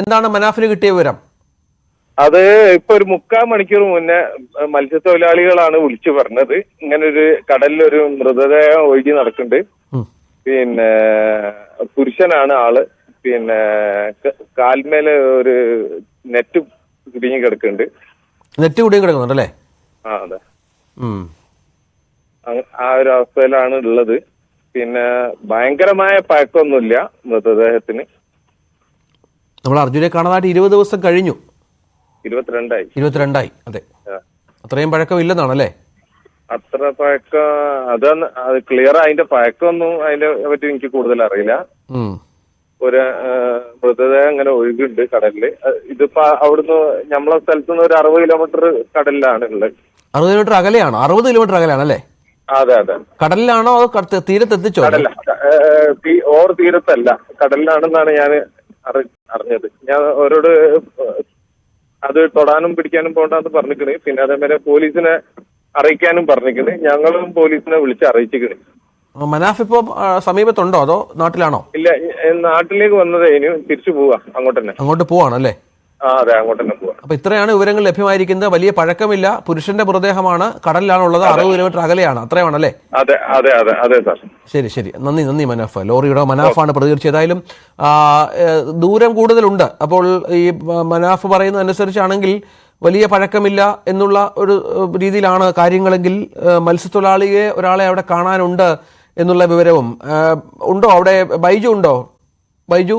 എന്താണ് മനാഫിന് കിട്ടിയ വിവരം? അത് ഇപ്പൊ ഒരു 3/4 മണിക്കൂർ മുന്നേ മത്സ്യത്തൊഴിലാളികളാണ് വിളിച്ചു പറഞ്ഞത്. ഇങ്ങനൊരു കടലിലൊരു മൃതദേഹം ഒഴുകി നടക്കുന്നുണ്ട്. പിന്നെ പുരുഷനാണ് ആള്. പിന്നെ കാൽമേല് ഒരു നെറ്റ് കുടുങ്ങി കിടക്കുന്നുണ്ട്. നെറ്റ് കുടുങ്ങി കിടക്കുന്നുണ്ടല്ലേ? ആ അതെ. ആ ഒരു അവസ്ഥയിലാണ് ഉള്ളത്. പിന്നെ ഭയങ്കരമായ പഴക്കമൊന്നുമില്ല മൃതദേഹത്തിന്. നമ്മൾ അർജുനെ കാണാനായിട്ട് 20 ദിവസം കഴിഞ്ഞു. 22ആയി. അതെ, അത്രയും പഴക്കമില്ലെന്നാണല്ലേ? അത്ര പഴക്കം അത് ക്ലിയർ. അതിന്റെ പഴക്കമൊന്നും അതിനെ പറ്റി എനിക്ക് കൂടുതൽ അറിയില്ല. ഒരു മൃതദേഹം ഇങ്ങനെ ഒഴുകുണ്ട് കടലില്. ഇതിപ്പോ അവിടുന്ന് നമ്മളെ സ്ഥലത്തുനിന്ന് ഒരു 60 കിലോമീറ്റർ കടലിലാണ് ഉള്ളത്. 60 കിലോമീറ്റർ അകലെയാണോ? 60 കിലോമീറ്റർ അകലെയാണല്ലേ? അതെ അതെ. കടലിലാണോ അതോ തീരത്തെത്തിച്ചോ? കടല ഓർ തീരത്തല്ല, കടലിലാണെന്നാണ് ഞാൻ അറിഞ്ഞത്. ഞാൻ അവരോട് അത് തൊടാനും പിടിക്കാനും പോകണ്ടെന്ന് പറഞ്ഞിരിക്കണ്. പിന്നെ അതേപോലെ പോലീസിനെ അറിയിക്കാനും പറഞ്ഞിരിക്കണ്. ഞങ്ങളും പോലീസിനെ വിളിച്ച് അറിയിച്ചിരിക്കണ്. മനാഫ് ഇപ്പോ സമീപത്തുണ്ടോ അതോ നാട്ടിലാണോ? ഇല്ല, നാട്ടിലേക്ക് വന്നത്. ഇനി തിരിച്ചു പോവാ അങ്ങോട്ട് പോവാണല്ലേ? അതെ, അങ്ങോട്ട് തന്നെ പോവാ. അപ്പൊ ഇത്രയാണ് വിവരങ്ങൾ ലഭ്യമായിരിക്കുന്നത്. വലിയ പഴക്കമില്ല, പുരുഷന്റെ മൃതദേഹമാണ്, കടലിലാണുള്ളത്, 60 കിലോമീറ്റർ അകലെയാണ്, അത്രയാണല്ലേ? അതെ അതെ അതെ അതെ സാർ. ശരി. നന്ദി മനാഫ്. ലോറിയുടെ മനാഫാണ് പ്രതികരിച്ചത്. ഏതായാലും ദൂരം കൂടുതലുണ്ട്. അപ്പോൾ ഈ മനാഫ് പറയുന്നതനുസരിച്ചാണെങ്കിൽ വലിയ പഴക്കമില്ല എന്നുള്ള ഒരു രീതിയിലാണ് കാര്യങ്ങളെങ്കിൽ മത്സ്യത്തൊഴിലാളിയെ ഒരാളെ അവിടെ കാണാനുണ്ട് എന്നുള്ള വിവരവും ഉണ്ടോ? അവിടെ ബൈജു ഉണ്ടോ? ബൈജു